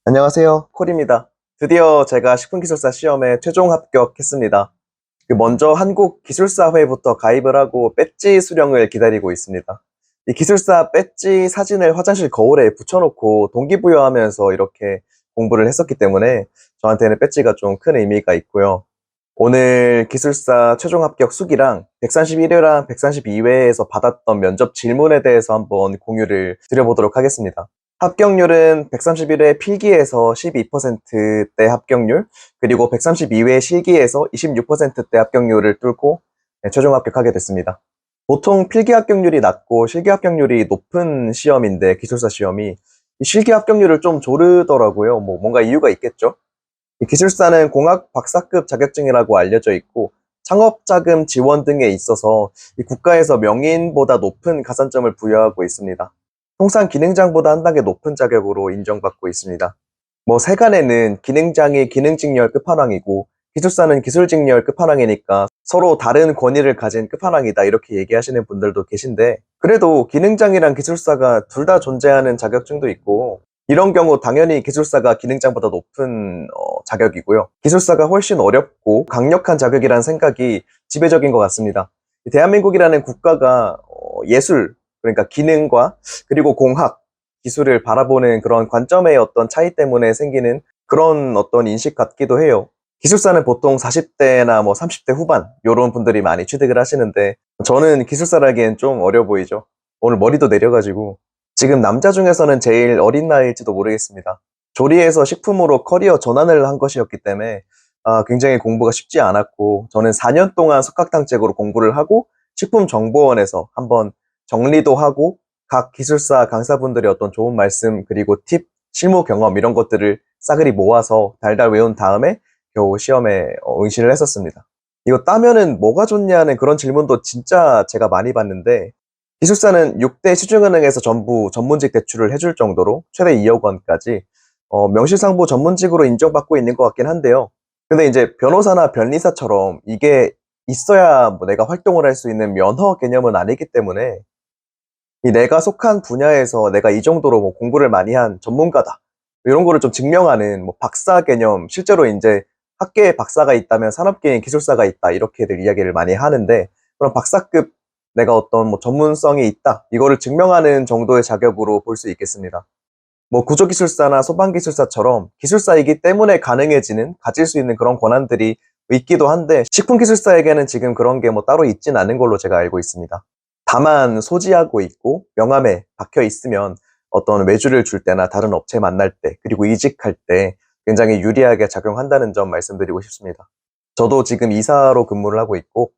안녕하세요. 콜입니다. 드디어 제가 식품기술사 시험에 최종 합격했습니다. 먼저 한국기술사회부터 가입을 하고 배지 수령을 기다리고 있습니다. 이 기술사 배지 사진을 화장실 거울에 붙여놓고 동기부여하면서 이렇게 공부를 했었기 때문에 저한테는 배지가 좀 큰 의미가 있고요. 오늘 기술사 최종 합격 수기랑 131회랑 132회에서 받았던 면접 질문에 대해서 한번 공유를 드려보도록 하겠습니다. 합격률은 131회 필기에서 12%대 합격률, 그리고 132회 실기에서 26%대 합격률을 뚫고 최종 합격하게 됐습니다. 보통 필기 합격률이 낮고 실기 합격률이 높은 시험인데, 기술사 시험이 이 실기 합격률을 좀 조르더라고요. 뭔가 이유가 있겠죠? 이 기술사는 공학 박사급 자격증이라고 알려져 있고, 창업자금 지원 등에 있어서 이 국가에서 명인보다 높은 가산점을 부여하고 있습니다. 통상 기능장보다 한 단계 높은 자격으로 인정받고 있습니다. 세간에는 기능장이 기능직렬 끝판왕이고 기술사는 기술직렬 끝판왕이니까 서로 다른 권위를 가진 끝판왕이다, 이렇게 얘기하시는 분들도 계신데, 그래도 기능장이랑 기술사가 둘 다 존재하는 자격증도 있고, 이런 경우 당연히 기술사가 기능장보다 높은 자격이고요. 기술사가 훨씬 어렵고 강력한 자격이라는 생각이 지배적인 것 같습니다. 대한민국이라는 국가가 예술, 그러니까 기능과 그리고 공학, 기술을 바라보는 그런 관점의 어떤 차이 때문에 생기는 그런 어떤 인식 같기도 해요. 기술사는 보통 40대나 30대 후반 이런 분들이 많이 취득을 하시는데, 저는 기술사라기엔 좀 어려 보이죠. 오늘 머리도 내려가지고 지금 남자 중에서는 제일 어린 나이일지도 모르겠습니다. 조리에서 식품으로 커리어 전환을 한 것이었기 때문에 굉장히 공부가 쉽지 않았고, 저는 4년 동안 석학당직으로 공부를 하고 식품정보원에서 한번 정리도 하고 각 기술사 강사분들의 어떤 좋은 말씀, 그리고 팁, 실무 경험 이런 것들을 싸그리 모아서 달달 외운 다음에 겨우 시험에 응시를 했었습니다. 이거 따면은 뭐가 좋냐는 그런 질문도 진짜 제가 많이 받는데, 기술사는 6대 시중은행에서 전부 전문직 대출을 해줄 정도로 최대 2억 원까지 명실상부 전문직으로 인정받고 있는 것 같긴 한데요. 근데 이제 변호사나 변리사처럼 이게 있어야 내가 활동을 할 수 있는 면허 개념은 아니기 때문에, 이 내가 속한 분야에서 내가 이 정도로 공부를 많이 한 전문가다, 이런 거를 좀 증명하는 박사 개념, 실제로 이제 학계에 박사가 있다면 산업계에 기술사가 있다, 이렇게들 이야기를 많이 하는데, 그런 박사급 내가 어떤 전문성이 있다, 이거를 증명하는 정도의 자격으로 볼 수 있겠습니다. 구조기술사나 소방기술사처럼 기술사이기 때문에 가능해지는, 가질 수 있는 그런 권한들이 있기도 한데, 식품기술사에게는 지금 그런 게 따로 있진 않은 걸로 제가 알고 있습니다. 다만 소지하고 있고 명함에 박혀 있으면 어떤 외주를 줄 때나 다른 업체 만날 때, 그리고 이직할 때 굉장히 유리하게 작용한다는 점 말씀드리고 싶습니다. 저도 지금 이사로 근무를 하고 있고,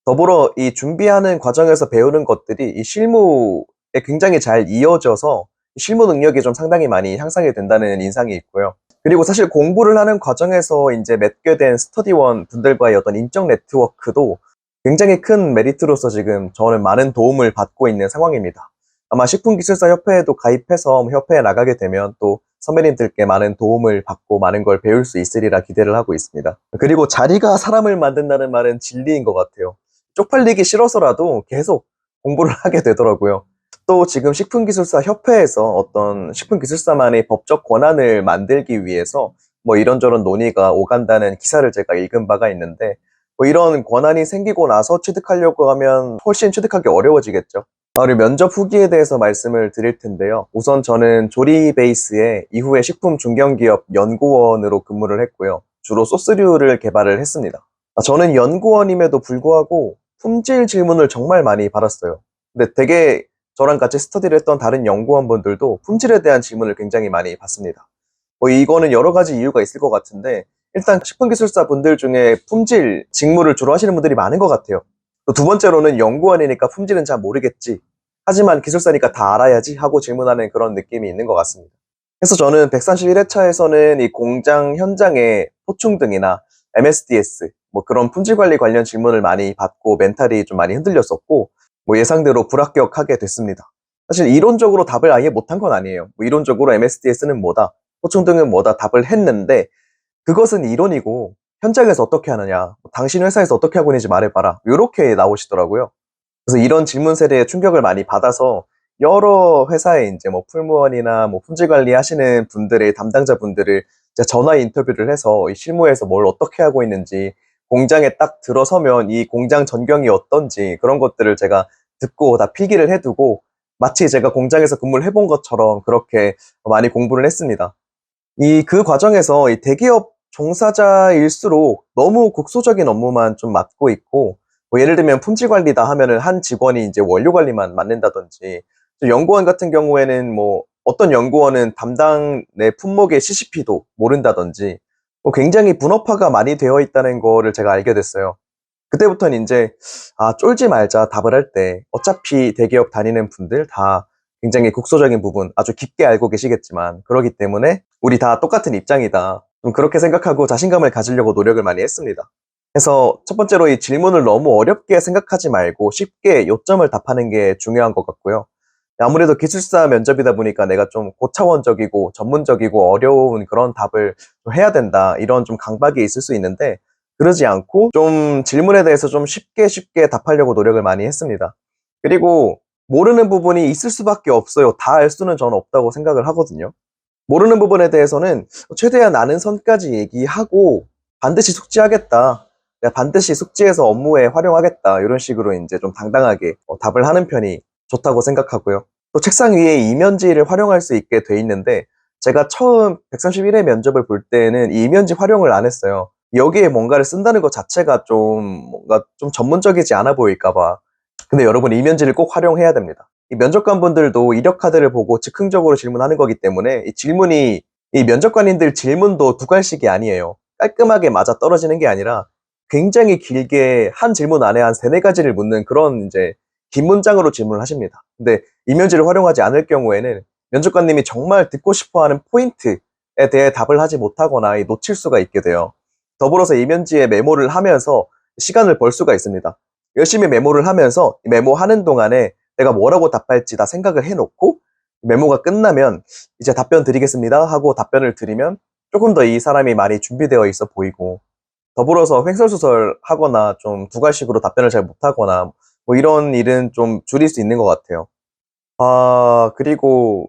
더불어 이 준비하는 과정에서 배우는 것들이 이 실무에 굉장히 잘 이어져서 실무 능력이 좀 상당히 많이 향상이 된다는 인상이 있고요. 그리고 사실 공부를 하는 과정에서 이제 맺게 된 스터디원 분들과의 어떤 인적 네트워크도 굉장히 큰 메리트로서 지금 저는 많은 도움을 받고 있는 상황입니다. 아마 식품기술사 협회에도 가입해서 협회에 나가게 되면 또 선배님들께 많은 도움을 받고 많은 걸 배울 수 있으리라 기대를 하고 있습니다. 그리고 자리가 사람을 만든다는 말은 진리인 것 같아요. 쪽팔리기 싫어서라도 계속 공부를 하게 되더라고요. 또 지금 식품기술사 협회에서 어떤 식품기술사만의 법적 권한을 만들기 위해서 이런저런 논의가 오간다는 기사를 제가 읽은 바가 있는데, 이런 권한이 생기고 나서 취득하려고 하면 훨씬 취득하기 어려워지겠죠. 그리고 면접 후기에 대해서 말씀을 드릴 텐데요. 우선 저는 조리 베이스의 이후에 식품 중견기업 연구원으로 근무를 했고요. 주로 소스류를 개발을 했습니다. 저는 연구원임에도 불구하고 품질 질문을 정말 많이 받았어요. 근데 되게 저랑 같이 스터디를 했던 다른 연구원분들도 품질에 대한 질문을 굉장히 많이 받습니다. 이거는 여러 가지 이유가 있을 것 같은데, 일단 식품기술사 분들 중에 품질 직무를 주로 하시는 분들이 많은 것 같아요. 또 두 번째로는 연구원이니까 품질은 잘 모르겠지, 하지만 기술사니까 다 알아야지 하고 질문하는 그런 느낌이 있는 것 같습니다. 그래서 저는 131회차에서는 이 공장 현장의 포충 등이나 MSDS, 그런 품질 관리 관련 질문을 많이 받고 멘탈이 좀 많이 흔들렸었고, 예상대로 불합격하게 됐습니다. 사실 이론적으로 답을 아예 못한 건 아니에요. 이론적으로 MSDS는 뭐다, 포충 등은 뭐다 답을 했는데, 그것은 이론이고 현장에서 어떻게 하느냐, 당신 회사에서 어떻게 하고 있는지 말해봐라, 이렇게 나오시더라고요. 그래서 이런 질문 세대에 충격을 많이 받아서 여러 회사에 이제 뭐 풀무원이나 뭐 품질 관리 하시는 분들의 담당자분들을 제가 전화 인터뷰를 해서 이 실무에서 뭘 어떻게 하고 있는지, 공장에 딱 들어서면 이 공장 전경이 어떤지 그런 것들을 제가 듣고 다 필기를 해두고 마치 제가 공장에서 근무를 해본 것처럼 그렇게 많이 공부를 했습니다. 그 과정에서 이 대기업 종사자일수록 너무 국소적인 업무만 좀 맡고 있고, 뭐 예를 들면 품질 관리다 하면은 한 직원이 이제 원료 관리만 맡는다든지, 또 연구원 같은 경우에는 뭐 어떤 연구원은 담당 내 품목의 CCP도 모른다든지, 뭐 굉장히 분업화가 많이 되어 있다는 거를 제가 알게 됐어요. 그때부터는 이제 쫄지 말자 답을 할 때, 어차피 대기업 다니는 분들 다 굉장히 국소적인 부분 아주 깊게 알고 계시겠지만 그러기 때문에 우리 다 똑같은 입장이다, 좀 그렇게 생각하고 자신감을 가지려고 노력을 많이 했습니다. 그래서 첫 번째로 이 질문을 너무 어렵게 생각하지 말고 쉽게 요점을 답하는 게 중요한 것 같고요. 아무래도 기술사 면접이다 보니까 내가 좀 고차원적이고 전문적이고 어려운 그런 답을 좀 해야 된다, 이런 좀 강박이 있을 수 있는데, 그러지 않고 좀 질문에 대해서 좀 쉽게 쉽게 답하려고 노력을 많이 했습니다. 그리고 모르는 부분이 있을 수밖에 없어요. 다 알 수는 저는 없다고 생각을 하거든요. 모르는 부분에 대해서는 최대한 아는 선까지 얘기하고 반드시 숙지하겠다, 내가 반드시 숙지해서 업무에 활용하겠다, 이런 식으로 이제 좀 당당하게 답을 하는 편이 좋다고 생각하고요. 또 책상 위에 이면지를 활용할 수 있게 돼 있는데, 제가 처음 131회 면접을 볼 때는 이 이면지 활용을 안 했어요. 여기에 뭔가를 쓴다는 것 자체가 좀 뭔가 좀 전문적이지 않아 보일까 봐. 근데 여러분, 이면지를 꼭 활용해야 됩니다. 이 면접관분들도 이력 카드를 보고 즉흥적으로 질문하는 거기 때문에 이 질문이, 이 면접관님들 질문도 두 갈씩이 아니에요. 깔끔하게 맞아 떨어지는 게 아니라 굉장히 길게 한 질문 안에 한 세네 가지를 묻는 그런 이제 긴 문장으로 질문을 하십니다. 근데 이면지를 활용하지 않을 경우에는 면접관님이 정말 듣고 싶어 하는 포인트에 대해 답을 하지 못하거나 놓칠 수가 있게 돼요. 더불어서 이면지에 메모를 하면서 시간을 벌 수가 있습니다. 열심히 메모를 하면서 메모하는 동안에 내가 뭐라고 답할지 다 생각을 해놓고, 메모가 끝나면 이제 답변 드리겠습니다 하고 답변을 드리면 조금 더 이 사람이 많이 준비되어 있어 보이고, 더불어서 횡설수설 하거나 좀 두괄식으로 답변을 잘 못하거나 뭐 이런 일은 좀 줄일 수 있는 것 같아요. 그리고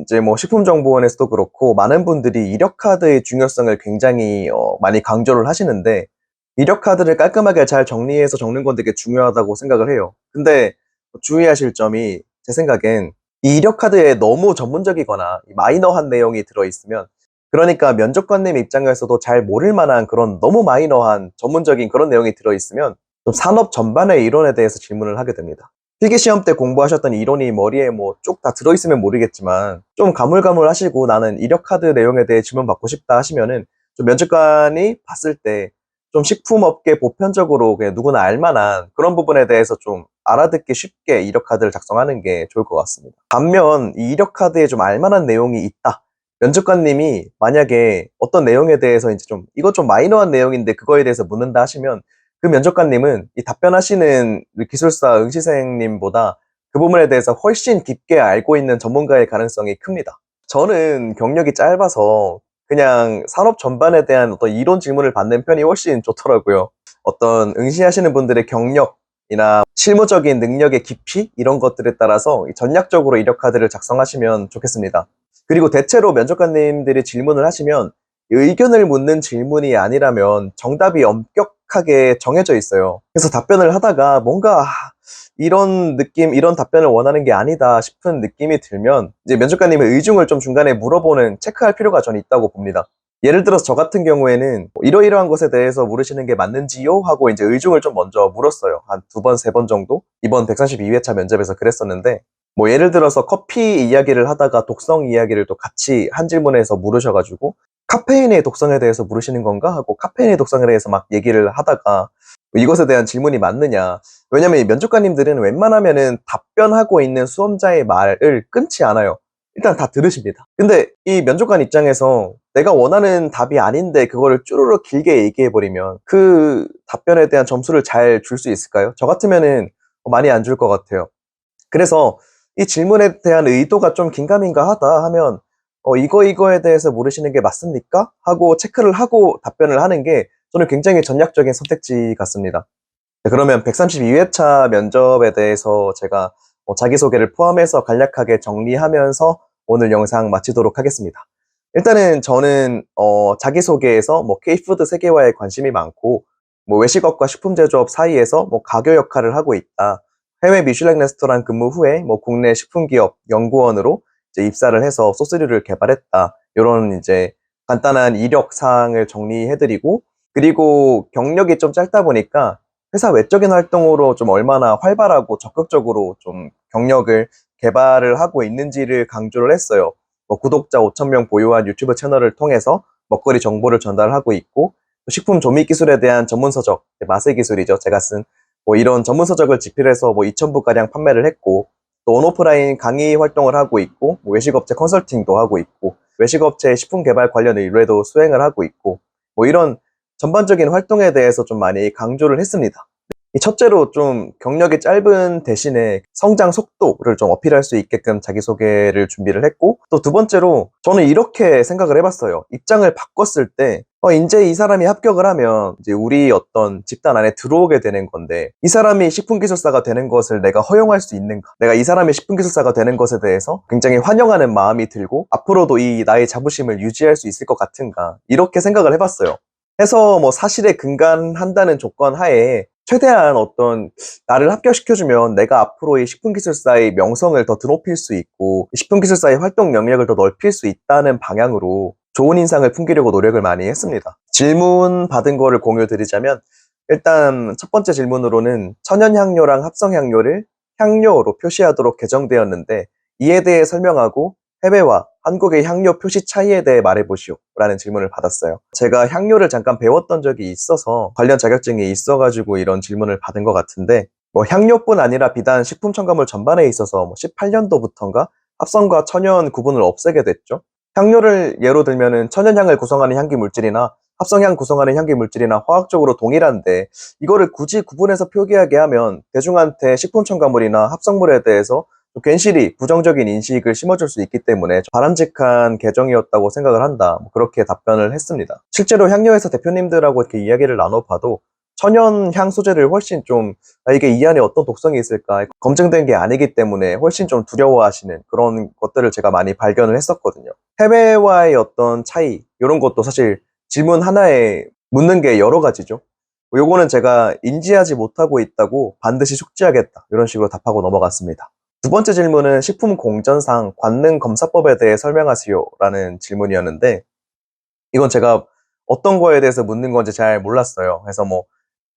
이제 뭐 식품정보원에서도 그렇고 많은 분들이 이력카드의 중요성을 굉장히 많이 강조를 하시는데, 이력카드를 깔끔하게 잘 정리해서 적는 건 되게 중요하다고 생각을 해요. 근데 주의하실 점이, 제 생각엔 이 이력카드에 너무 전문적이거나 마이너한 내용이 들어있으면, 그러니까 면접관님 입장에서도 잘 모를 만한 그런 너무 마이너한 전문적인 그런 내용이 들어있으면 좀 산업 전반의 이론에 대해서 질문을 하게 됩니다. 필기시험 때 공부하셨던 이론이 머리에 뭐 쭉 다 들어있으면 모르겠지만 좀 가물가물하시고 나는 이력카드 내용에 대해 질문받고 싶다 하시면은, 좀 면접관이 봤을 때 좀 식품업계 보편적으로 그냥 누구나 알만한 그런 부분에 대해서 좀 알아듣기 쉽게 이력카드를 작성하는 게 좋을 것 같습니다. 반면 이 이력카드에 좀 알만한 내용이 있다, 면접관님이 만약에 어떤 내용에 대해서 이제 좀 이거 좀 마이너한 내용인데 그거에 대해서 묻는다 하시면, 그 면접관님은 이 답변하시는 우리 기술사 응시생님보다 그 부분에 대해서 훨씬 깊게 알고 있는 전문가일 가능성이 큽니다. 저는 경력이 짧아서 그냥 산업 전반에 대한 어떤 이론 질문을 받는 편이 훨씬 좋더라고요. 어떤 응시하시는 분들의 경력이나 실무적인 능력의 깊이, 이런 것들에 따라서 전략적으로 이력 카드를 작성하시면 좋겠습니다. 그리고 대체로 면접관님들이 질문을 하시면 의견을 묻는 질문이 아니라면 정답이 엄격하게 정해져 있어요. 그래서 답변을 하다가 뭔가 이런 느낌, 이런 답변을 원하는 게 아니다 싶은 느낌이 들면 이제 면접관님의 의중을 좀 중간에 물어보는, 체크할 필요가 저는 있다고 봅니다. 예를 들어서 저 같은 경우에는 뭐 이러이러한 것에 대해서 물으시는 게 맞는지요? 하고 이제 의중을 좀 먼저 물었어요. 한 두 번, 세 번 정도? 이번 132회차 면접에서 그랬었는데, 뭐 예를 들어서 커피 이야기를 하다가 독성 이야기를 또 같이 한 질문에서 물으셔가지고 카페인의 독성에 대해서 물으시는 건가 하고 카페인의 독성에 대해서 막 얘기를 하다가 이것에 대한 질문이 맞느냐. 왜냐면 이 면접관님들은 웬만하면은 답변하고 있는 수험자의 말을 끊지 않아요. 일단 다 들으십니다. 근데 이 면접관 입장에서 내가 원하는 답이 아닌데 그거를 쭈루룩 길게 얘기해버리면 그 답변에 대한 점수를 잘 줄 수 있을까요? 저 같으면은 많이 안 줄 것 같아요. 그래서 이 질문에 대한 의도가 좀 긴가민가하다 하면 이거에 대해서 물으시는 게 맞습니까? 하고 체크를 하고 답변을 하는 게 저는 굉장히 전략적인 선택지 같습니다. 네, 그러면 132회차 면접에 대해서 제가 자기소개를 포함해서 간략하게 정리하면서 오늘 영상 마치도록 하겠습니다. 일단은 저는 자기소개에서 K푸드 세계화에 관심이 많고 외식업과 식품 제조업 사이에서 가교 역할을 하고 있다. 해외 미슐랭 레스토랑 근무 후에 국내 식품기업 연구원으로 이제 입사를 해서 소스류를 개발했다. 이런 이제 간단한 이력 사항을 정리해드리고, 그리고 경력이 좀 짧다 보니까 회사 외적인 활동으로 좀 얼마나 활발하고 적극적으로 좀 경력을 개발을 하고 있는지를 강조를 했어요. 구독자 5,000명 보유한 유튜브 채널을 통해서 먹거리 정보를 전달하고 있고, 식품 조미 기술에 대한 전문 서적, 맛의 기술이죠. 제가 쓴 이런 전문 서적을 집필해서 2,000부가량 판매를 했고, 또 온오프라인 강의 활동을 하고 있고, 외식업체 컨설팅도 하고 있고, 외식업체 식품 개발 관련 의뢰도 수행을 하고 있고, 이런 전반적인 활동에 대해서 좀 많이 강조를 했습니다. 첫째로 좀 경력이 짧은 대신에 성장 속도를 좀 어필할 수 있게끔 자기소개를 준비를 했고, 또 두 번째로 저는 이렇게 생각을 해봤어요. 입장을 바꿨을 때 이제 이 사람이 합격을 하면 이제 우리 어떤 집단 안에 들어오게 되는 건데, 이 사람이 식품기술사가 되는 것을 내가 허용할 수 있는가, 내가 이 사람이 식품기술사가 되는 것에 대해서 굉장히 환영하는 마음이 들고 앞으로도 이 나의 자부심을 유지할 수 있을 것 같은가, 이렇게 생각을 해봤어요. 해서 사실에 근간한다는 조건 하에 최대한 어떤 나를 합격시켜주면 내가 앞으로 이 식품기술사의 명성을 더 드높일 수 있고 식품기술사의 활동 영역을 더 넓힐 수 있다는 방향으로 좋은 인상을 풍기려고 노력을 많이 했습니다. 질문 받은 거를 공유 드리자면, 일단 첫 번째 질문으로는 천연향료랑 합성향료를 향료로 표시하도록 개정되었는데 이에 대해 설명하고 해외와 한국의 향료 표시 차이에 대해 말해보시오 라는 질문을 받았어요. 제가 향료를 잠깐 배웠던 적이 있어서 관련 자격증이 있어가지고 이런 질문을 받은 것 같은데, 향료뿐 아니라 비단 식품 첨가물 전반에 있어서 18년도부터인가 합성과 천연 구분을 없애게 됐죠. 향료를 예로 들면은 천연향을 구성하는 향기 물질이나 합성향 구성하는 향기 물질이나 화학적으로 동일한데 이거를 굳이 구분해서 표기하게 하면 대중한테 식품 첨가물이나 합성물에 대해서 괜시리 부정적인 인식을 심어줄 수 있기 때문에 바람직한 개정이었다고 생각을 한다. 그렇게 답변을 했습니다. 실제로 향료회사 대표님들하고 이렇게 이야기를 나눠봐도 천연향 소재를 훨씬 좀 이게 이 안에 어떤 독성이 있을까 검증된 게 아니기 때문에 훨씬 좀 두려워하시는 그런 것들을 제가 많이 발견을 했었거든요. 해외와의 어떤 차이, 이런 것도 사실 질문 하나에 묻는 게 여러 가지죠. 요거는 제가 인지하지 못하고 있다고 반드시 숙지하겠다, 이런 식으로 답하고 넘어갔습니다. 두 번째 질문은 식품 공전상 관능 검사법에 대해 설명하시오 라는 질문이었는데, 이건 제가 어떤 거에 대해서 묻는 건지 잘 몰랐어요. 그래서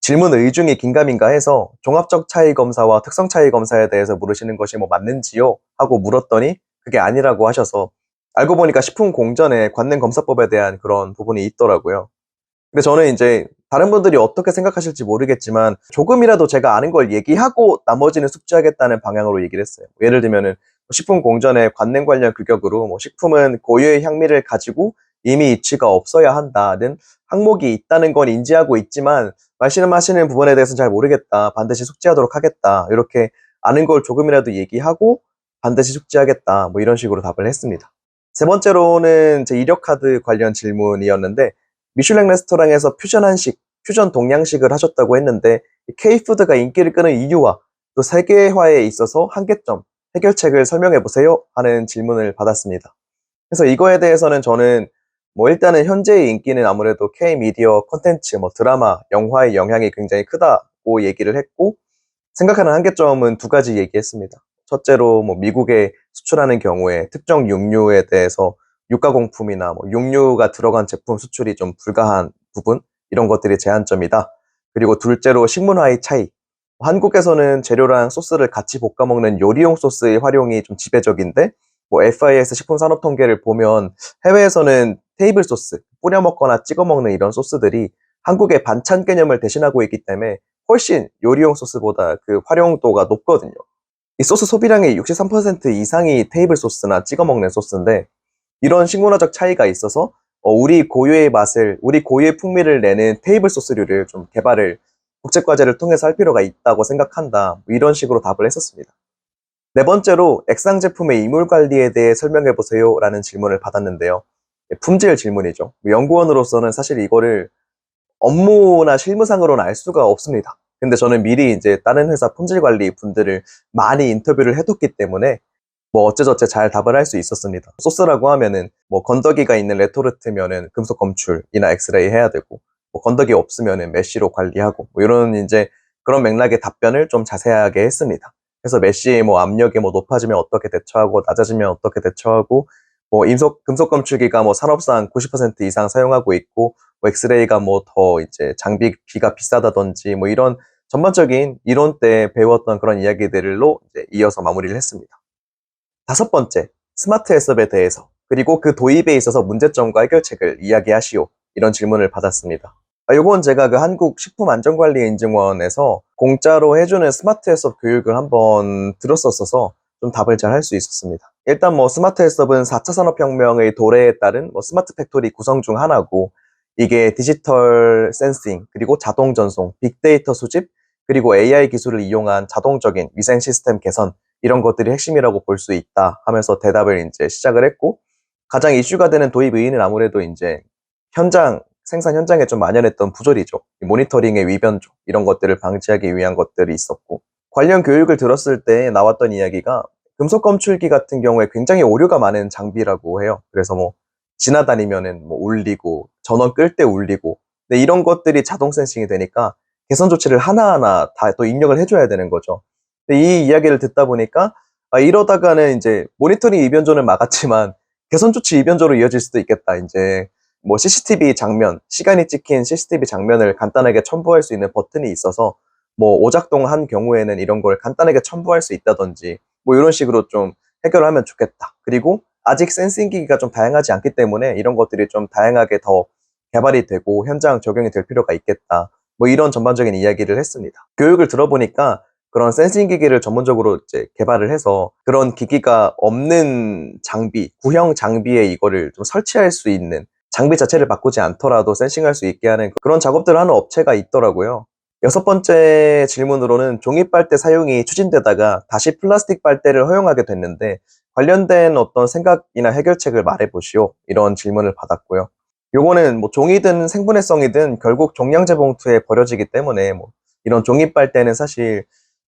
질문 의중이 긴가민가 해서 종합적 차이 검사와 특성 차이 검사에 대해서 물으시는 것이 맞는지요? 하고 물었더니 그게 아니라고 하셔서, 알고 보니까 식품 공전에 관능 검사법에 대한 그런 부분이 있더라고요. 근데 저는 이제 다른 분들이 어떻게 생각하실지 모르겠지만 조금이라도 제가 아는 걸 얘기하고 나머지는 숙지하겠다는 방향으로 얘기를 했어요. 예를 들면은 식품 공전의 관능 관련 규격으로 식품은 고유의 향미를 가지고 이미 이치가 없어야 한다는 항목이 있다는 건 인지하고 있지만 말씀하시는 부분에 대해서는 잘 모르겠다, 반드시 숙지하도록 하겠다, 이렇게 아는 걸 조금이라도 얘기하고 반드시 숙지하겠다, 이런 식으로 답을 했습니다. 세 번째로는 제 이력 카드 관련 질문이었는데, 미슐랭 레스토랑에서 퓨전 한식, 퓨전 동양식을 하셨다고 했는데 K푸드가 인기를 끄는 이유와 또 세계화에 있어서 한계점, 해결책을 설명해 보세요 하는 질문을 받았습니다. 그래서 이거에 대해서는 저는 일단은 현재의 인기는 아무래도 K미디어 콘텐츠, 드라마, 영화의 영향이 굉장히 크다고 얘기를 했고, 생각하는 한계점은 두 가지 얘기했습니다. 첫째로 미국에 수출하는 경우에 특정 육류에 대해서 유가공품이나 육류가 들어간 제품 수출이 좀 불가한 부분, 이런 것들이 제한점이다. 그리고 둘째로 식문화의 차이. 한국에서는 재료랑 소스를 같이 볶아 먹는 요리용 소스의 활용이 좀 지배적인데, FIS 식품산업통계를 보면 해외에서는 테이블 소스, 뿌려 먹거나 찍어 먹는 이런 소스들이 한국의 반찬 개념을 대신하고 있기 때문에 훨씬 요리용 소스보다 그 활용도가 높거든요. 이 소스 소비량의 63% 이상이 테이블 소스나 찍어 먹는 소스인데, 이런 식문화적 차이가 있어서 우리 고유의 맛을, 우리 고유의 풍미를 내는 테이블 소스류를 좀 개발을 국제과제를 통해서 할 필요가 있다고 생각한다, 이런 식으로 답을 했었습니다. 네 번째로 액상 제품의 이물 관리에 대해 설명해 보세요 라는 질문을 받았는데요. 품질 질문이죠. 연구원으로서는 사실 이거를 업무나 실무상으로는 알 수가 없습니다. 근데 저는 미리 이제 다른 회사 품질 관리 분들을 많이 인터뷰를 해뒀기 때문에 뭐 어째저째 잘 답을 할 수 있었습니다. 소스라고 하면은 뭐 건더기가 있는 레토르트면은 금속 검출이나 엑스레이 해야 되고, 뭐 건더기 없으면은 메쉬로 관리하고, 뭐 이런 이제 그런 맥락의 답변을 좀 자세하게 했습니다. 그래서 메쉬의 뭐 압력이 뭐 높아지면 어떻게 대처하고 낮아지면 어떻게 대처하고, 뭐 금속 검출기가 뭐 산업상 90% 이상 사용하고 있고, 뭐 엑스레이가 뭐 더 이제 장비비가 비싸다든지 뭐 이런 전반적인 이론 때 배웠던 그런 이야기들로 이제 이어서 마무리를 했습니다. 다섯 번째, 스마트 해썹에 대해서, 그리고 그 도입에 있어서 문제점과 해결책을 이야기하시오. 이런 질문을 받았습니다. 요건 제가 그 한국식품안전관리인증원에서 공짜로 해주는 스마트 해썹 교육을 한번 들었었어서 좀 답을 잘 할 수 있었습니다. 일단 뭐 스마트 해썹은 4차 산업혁명의 도래에 따른 뭐 스마트 팩토리 구성 중 하나고, 이게 디지털 센싱, 그리고 자동 전송, 빅데이터 수집, 그리고 AI 기술을 이용한 자동적인 위생 시스템 개선, 이런 것들이 핵심이라고 볼 수 있다 하면서 대답을 이제 시작을 했고, 가장 이슈가 되는 도입 의의는 아무래도 이제 생산 현장에 좀 만연했던 부조리죠. 모니터링의 위변조, 이런 것들을 방지하기 위한 것들이 있었고, 관련 교육을 들었을 때 나왔던 이야기가 금속 검출기 같은 경우에 굉장히 오류가 많은 장비라고 해요. 그래서 뭐 지나다니면은 뭐 울리고, 전원 끌 때 울리고, 근데 이런 것들이 자동 센싱이 되니까 개선 조치를 하나하나 다 또 입력을 해줘야 되는 거죠. 근데 이 이야기를 듣다 보니까 이러다가는 이제 모니터링 이변조는 막았지만 개선 조치 이변조로 이어질 수도 있겠다. 이제 뭐 CCTV 장면, 시간이 찍힌 CCTV 장면을 간단하게 첨부할 수 있는 버튼이 있어서 뭐 오작동한 경우에는 이런 걸 간단하게 첨부할 수 있다든지 뭐 이런 식으로 좀 해결하면 좋겠다. 그리고 아직 센싱 기기가 좀 다양하지 않기 때문에 이런 것들이 좀 다양하게 더 개발이 되고 현장 적용이 될 필요가 있겠다. 뭐 이런 전반적인 이야기를 했습니다. 교육을 들어보니까 그런 센싱 기기를 전문적으로 이제 개발을 해서 그런 기기가 없는 장비, 구형 장비에 이거를 좀 설치할 수 있는, 장비 자체를 바꾸지 않더라도 센싱할 수 있게 하는 그런 작업들을 하는 업체가 있더라고요. 여섯 번째 질문으로는 종이 빨대 사용이 추진되다가 다시 플라스틱 빨대를 허용하게 됐는데 관련된 어떤 생각이나 해결책을 말해보시오. 이런 질문을 받았고요. 요거는 뭐 종이든 생분해성이든 결국 종량제 봉투에 버려지기 때문에 뭐 이런 종이 빨대는 사실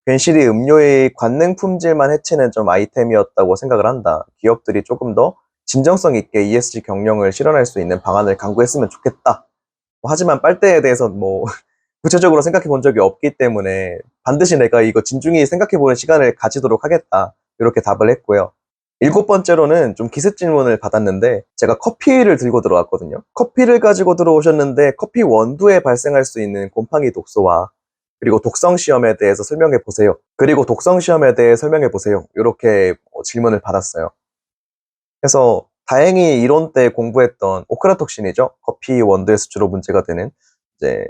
괜시리 음료의 관능 품질만 해치는 좀 아이템이었다고 생각을 한다. 기업들이 조금 더 진정성 있게 ESG 경영을 실현할 수 있는 방안을 강구했으면 좋겠다. 하지만 빨대에 대해서 뭐 구체적으로 생각해 본 적이 없기 때문에 반드시 내가 이거 진중히 생각해 보는 시간을 가지도록 하겠다. 이렇게 답을 했고요. 일곱 번째로는 좀 기습 질문을 받았는데 제가 커피를 들고 들어왔거든요. 커피를 가지고 들어오셨는데 커피 원두에 발생할 수 있는 곰팡이 독소와 그리고 독성 시험에 대해서 설명해 보세요. 그리고 독성 시험에 대해 설명해 보세요. 이렇게 질문을 받았어요. 그래서 다행히 이론 때 공부했던 오크라톡신이죠. 커피 원두에서 주로 문제가 되는 이제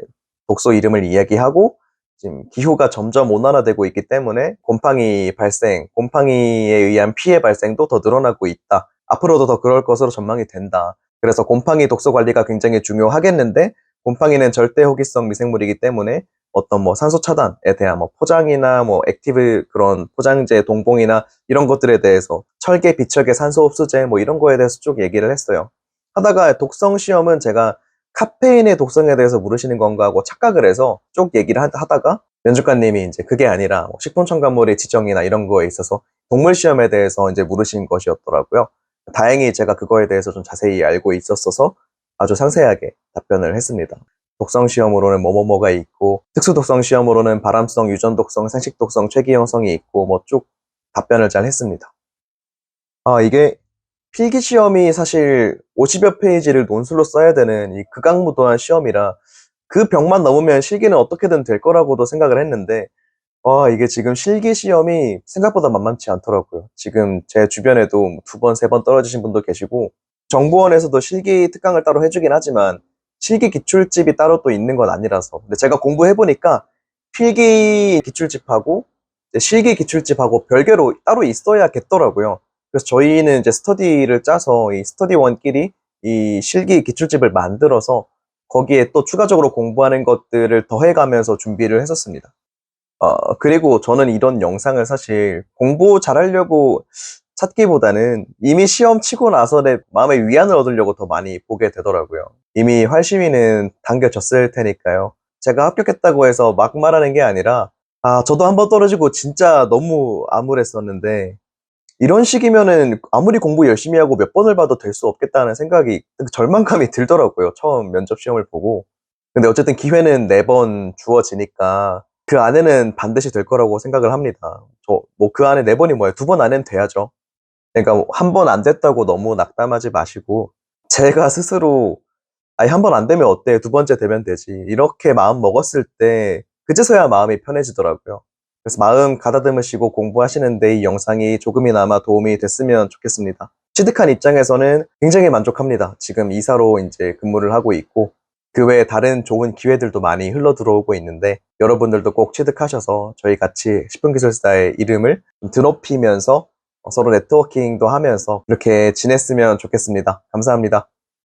독소 이름을 이야기하고, 지금 기후가 점점 온난화되고 있기 때문에 곰팡이 발생, 곰팡이에 의한 피해 발생도 더 늘어나고 있다. 앞으로도 더 그럴 것으로 전망이 된다. 그래서 곰팡이 독소 관리가 굉장히 중요하겠는데, 곰팡이는 절대 호기성 미생물이기 때문에 어떤 뭐 산소 차단에 대한 뭐 포장이나 뭐 액티브 그런 포장재 동봉이나 이런 것들에 대해서 철계, 비철계, 산소 흡수제 뭐 이런 거에 대해서 쭉 얘기를 했어요. 하다가 독성 시험은 제가 카페인의 독성에 대해서 물으시는 건가 하고 착각을 해서 쭉 얘기를 하다가 면접관님이 이제 그게 아니라 뭐 식품첨가물의 지정이나 이런 거에 있어서 동물 시험에 대해서 이제 물으신 것이었더라고요. 다행히 제가 그거에 대해서 좀 자세히 알고 있었어서 아주 상세하게 답변을 했습니다. 독성 시험으로는 뭐뭐뭐가 있고, 특수 독성 시험으로는 발암성, 유전 독성, 생식 독성, 최기형성이 있고 뭐 쭉 답변을 잘 했습니다. 이게 필기 시험이 사실 50여 페이지를 논술로 써야 되는 이 극악무도한 시험이라 그 벽만 넘으면 실기는 어떻게든 될 거라고도 생각을 했는데, 이게 지금 실기 시험이 생각보다 만만치 않더라고요. 지금 제 주변에도 두 번, 세 번 떨어지신 분도 계시고, 정보원에서도 실기 특강을 따로 해주긴 하지만 실기 기출집이 따로 또 있는 건 아니라서. 근데 제가 공부해보니까 필기 기출집하고 이제 실기 기출집하고 별개로 따로 있어야겠더라고요. 그래서 저희는 이제 스터디를 짜서 이 스터디원끼리 이 실기 기출집을 만들어서 거기에 또 추가적으로 공부하는 것들을 더해가면서 준비를 했었습니다. 그리고 저는 이런 영상을 사실 공부 잘하려고 찾기보다는 이미 시험 치고 나서 내 마음의 위안을 얻으려고 더 많이 보게 되더라고요. 이미 활시위는 당겨졌을 테니까요. 제가 합격했다고 해서 막 말하는 게 아니라, 저도 한번 떨어지고 진짜 너무 암울했었는데, 이런 식이면은 아무리 공부 열심히 하고 몇 번을 봐도 될 수 없겠다는 생각이, 절망감이 들더라고요. 처음 면접 시험을 보고. 근데 어쨌든 기회는 4번 주어지니까 그 안에는 반드시 될 거라고 생각을 합니다. 뭐 그 안에 4번이 뭐예요? 2번 안에는 돼야죠. 그러니까 한 번 안 됐다고 너무 낙담하지 마시고, 제가 스스로 아니, 한 번 안 되면 어때? 2번째 되면 되지. 이렇게 마음 먹었을 때, 그제서야 마음이 편해지더라고요. 그래서 마음 가다듬으시고 공부하시는데 이 영상이 조금이나마 도움이 됐으면 좋겠습니다. 취득한 입장에서는 굉장히 만족합니다. 지금 이사로 이제 근무를 하고 있고, 그 외에 다른 좋은 기회들도 많이 흘러 들어오고 있는데, 여러분들도 꼭 취득하셔서 저희 같이 10분 기술사의 이름을 좀 드높이면서 서로 네트워킹도 하면서 이렇게 지냈으면 좋겠습니다. 감사합니다.